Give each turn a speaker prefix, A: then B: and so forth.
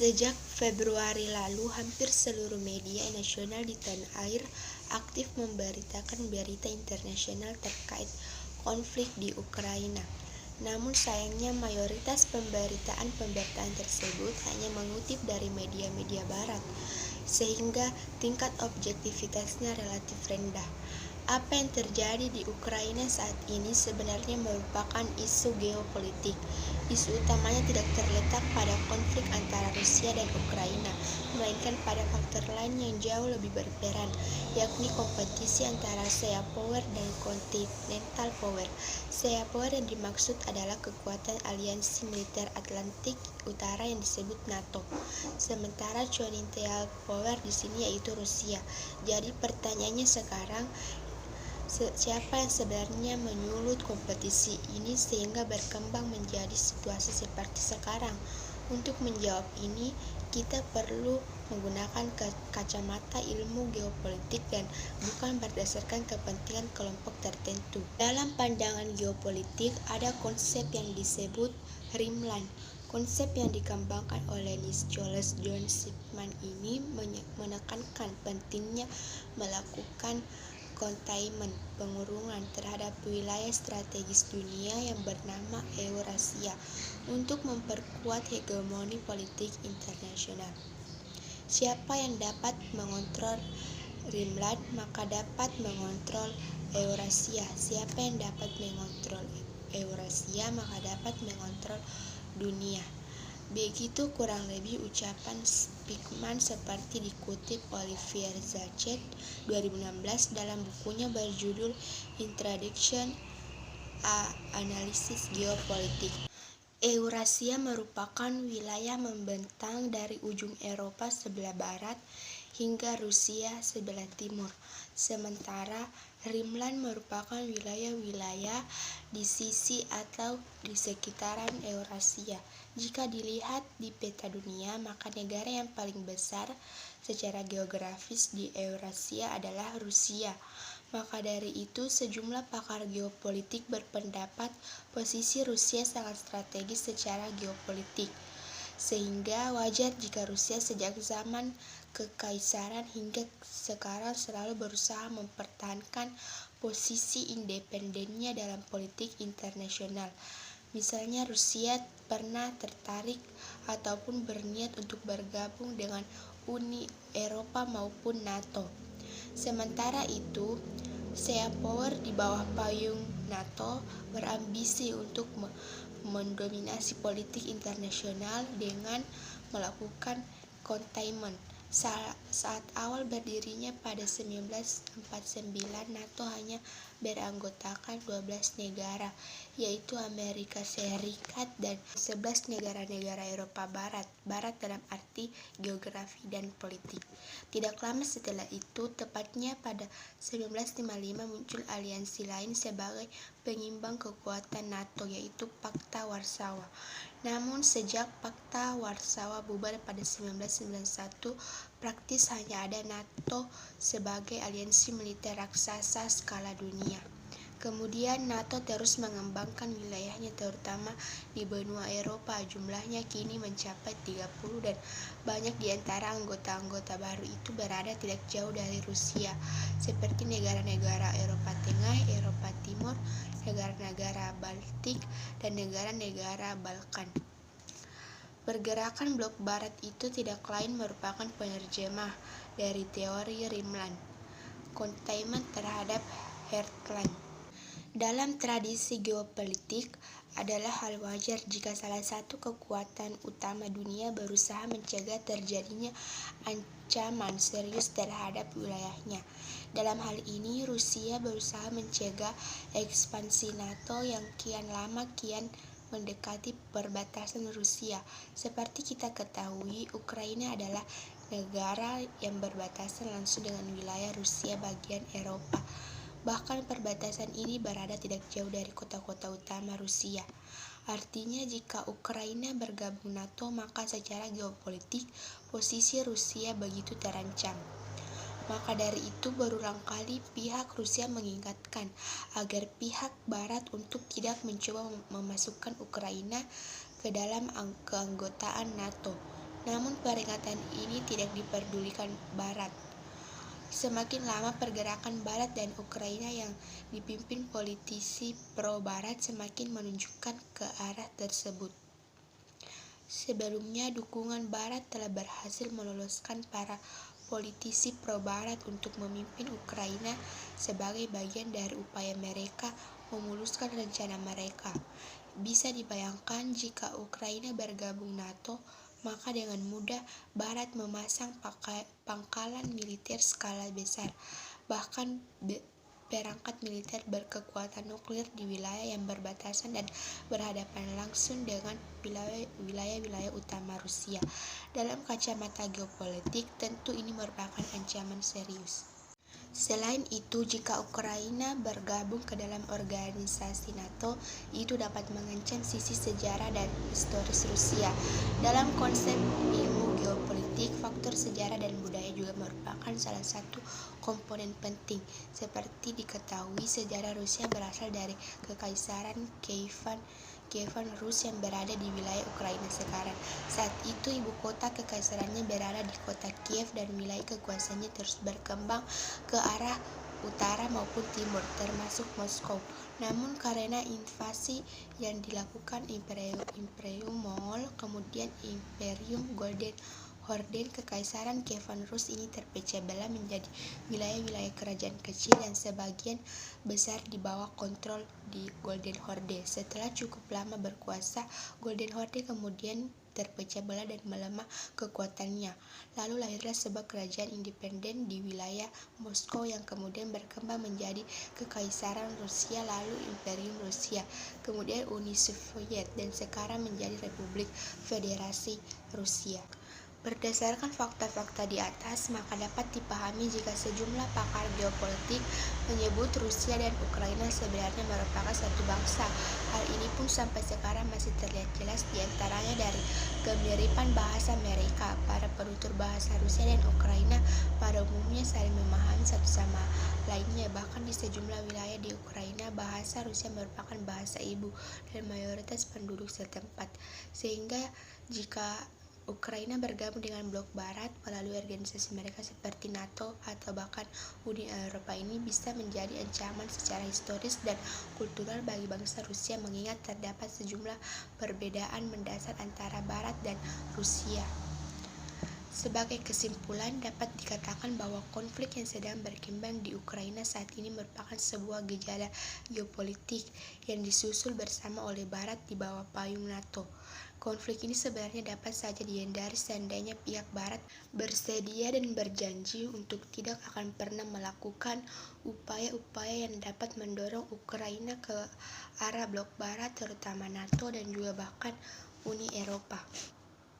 A: Sejak Februari lalu, hampir seluruh media nasional di tanah air aktif memberitakan berita internasional terkait konflik di Ukraina. Namun sayangnya mayoritas pemberitaan tersebut hanya mengutip dari media-media barat, sehingga tingkat objektivitasnya relatif rendah. Apa yang terjadi di Ukraina saat ini sebenarnya merupakan isu geopolitik. Isu utamanya tidak terletak pada konflik antara Rusia dan Ukraina, melainkan pada faktor lain yang jauh lebih berperan, yakni kompetisi antara sea power dan continental power. Sea power yang dimaksud adalah kekuatan aliansi militer Atlantik Utara yang disebut NATO. Sementara continental power di sini yaitu Rusia. Jadi pertanyaannya sekarang, siapa yang sebenarnya menyulut kompetisi ini sehingga berkembang menjadi situasi seperti sekarang? Untuk menjawab ini, kita perlu menggunakan kacamata ilmu geopolitik dan bukan berdasarkan kepentingan kelompok tertentu. Dalam pandangan geopolitik, ada konsep yang disebut Rimland. Konsep yang dikembangkan oleh Nicholas John Shipman ini menekankan pentingnya melakukan containment, pengurungan terhadap wilayah strategis dunia yang bernama Eurasia untuk memperkuat hegemoni politik internasional. Siapa yang dapat mengontrol Rimland maka dapat mengontrol Eurasia. Siapa yang dapat mengontrol Eurasia maka dapat mengontrol dunia. Begitu kurang lebih ucapan Shipman seperti dikutip Olivier Zachet 2016 dalam bukunya berjudul Introduction a Analysis Geopolitik. Eurasia merupakan wilayah membentang dari ujung Eropa sebelah barat hingga Rusia sebelah timur. Sementara Rimland merupakan wilayah-wilayah di sisi atau di sekitaran Eurasia. Jika dilihat di peta dunia, maka negara yang paling besar secara geografis di Eurasia adalah Rusia. Maka dari itu, sejumlah pakar geopolitik berpendapat posisi Rusia sangat strategis secara geopolitik, sehingga wajar jika Rusia sejak zaman kekaisaran hingga sekarang selalu berusaha mempertahankan posisi independennya dalam politik internasional. Misalnya Rusia pernah tertarik ataupun berniat untuk bergabung dengan Uni Eropa maupun NATO. Sementara itu, sea power di bawah payung NATO berambisi untuk mendominasi politik internasional dengan melakukan containment. Saat awal berdirinya pada 1949, NATO hanya beranggotakan 12 negara, yaitu Amerika Serikat dan 11 negara-negara Eropa Barat, Barat dalam arti geografi dan politik. Tidak lama setelah itu, tepatnya pada 1955 muncul aliansi lain sebagai pengimbang kekuatan NATO, yaitu Pakta Warsawa. Namun sejak Pakta Warsawa bubar pada 1991, praktis hanya ada NATO sebagai aliansi militer raksasa skala dunia. Kemudian NATO terus mengembangkan wilayahnya terutama di benua Eropa. Jumlahnya kini mencapai 30 dan banyak di antara anggota-anggota baru itu berada tidak jauh dari Rusia, seperti negara-negara Eropa Tengah, Eropa Timur, negara-negara Baltik, dan negara-negara Balkan. Pergerakan blok barat itu tidak lain merupakan penerjemah dari teori Rimland, containment terhadap heartland. Dalam tradisi geopolitik, adalah hal wajar jika salah satu kekuatan utama dunia berusaha mencegah terjadinya ancaman serius terhadap wilayahnya. Dalam hal ini, Rusia berusaha mencegah ekspansi NATO yang kian lama kian mendekati perbatasan Rusia. Seperti kita ketahui, Ukraina adalah negara yang berbatasan langsung dengan wilayah Rusia bagian Eropa. Bahkan perbatasan ini berada tidak jauh dari kota-kota utama Rusia. Artinya jika Ukraina bergabung NATO, maka secara geopolitik posisi Rusia begitu terancam. Maka dari itu berulang kali pihak Rusia mengingatkan agar pihak Barat untuk tidak mencoba memasukkan Ukraina ke dalam keanggotaan NATO. Namun peringatan ini tidak diperdulikan Barat. Semakin lama pergerakan Barat dan Ukraina yang dipimpin politisi pro-Barat semakin menunjukkan ke arah tersebut. Sebelumnya, dukungan Barat telah berhasil meloloskan para politisi pro-Barat untuk memimpin Ukraina sebagai bagian dari upaya mereka memuluskan rencana mereka. Bisa dibayangkan jika Ukraina bergabung NATO, maka dengan mudah Barat memasang pangkalan militer skala besar, bahkan perangkat militer berkekuatan nuklir di wilayah yang berbatasan dan berhadapan langsung dengan wilayah-wilayah utama Rusia. Dalam kacamata geopolitik, tentu ini merupakan ancaman serius. Selain itu, jika Ukraina bergabung ke dalam organisasi NATO, itu dapat mengancam sisi sejarah dan historis Rusia. Dalam konsep ilmu geopolitik, faktor sejarah dan budaya juga merupakan salah satu komponen penting. Seperti diketahui, sejarah Rusia berasal dari Kekaisaran Kievan Rus yang berada di wilayah Ukraina sekarang. Saat itu ibu kota kekaisarannya berada di kota Kiev dan wilayah kekuasaannya terus berkembang ke arah utara maupun timur, termasuk Moskow. Namun karena invasi yang dilakukan Imperium Mongol, kemudian Imperium Golden Horde, Kekaisaran Kievan Rus ini terpecah belah menjadi wilayah-wilayah kerajaan kecil yang sebagian besar di bawah kontrol di Golden Horde. Setelah cukup lama berkuasa, Golden Horde kemudian terpecah belah dan melemah kekuatannya. Lalu lahirlah sebuah kerajaan independen di wilayah Moskow yang kemudian berkembang menjadi Kekaisaran Rusia, lalu Imperium Rusia, kemudian Uni Soviet, dan sekarang menjadi Republik Federasi Rusia. Berdasarkan fakta-fakta di atas, maka dapat dipahami jika sejumlah pakar geopolitik menyebut Rusia dan Ukraina sebenarnya merupakan satu bangsa. Hal ini pun sampai sekarang masih terlihat jelas diantaranya dari kemiripan bahasa mereka. Para penutur bahasa Rusia dan Ukraina pada umumnya saling memahami satu sama lainnya. Bahkan di sejumlah wilayah di Ukraina, bahasa Rusia merupakan bahasa ibu dan mayoritas penduduk setempat. Sehingga jika Ukraina bergabung dengan blok Barat melalui organisasi mereka seperti NATO atau bahkan Uni Eropa, ini bisa menjadi ancaman secara historis dan kultural bagi bangsa Rusia, mengingat terdapat sejumlah perbedaan mendasar antara Barat dan Rusia. Sebagai kesimpulan, dapat dikatakan bahwa konflik yang sedang berkembang di Ukraina saat ini merupakan sebuah gejala geopolitik yang disusul bersama oleh Barat di bawah payung NATO. Konflik ini sebenarnya dapat saja dihindari seandainya pihak Barat bersedia dan berjanji untuk tidak akan pernah melakukan upaya-upaya yang dapat mendorong Ukraina ke arah blok Barat, terutama NATO dan juga bahkan Uni Eropa.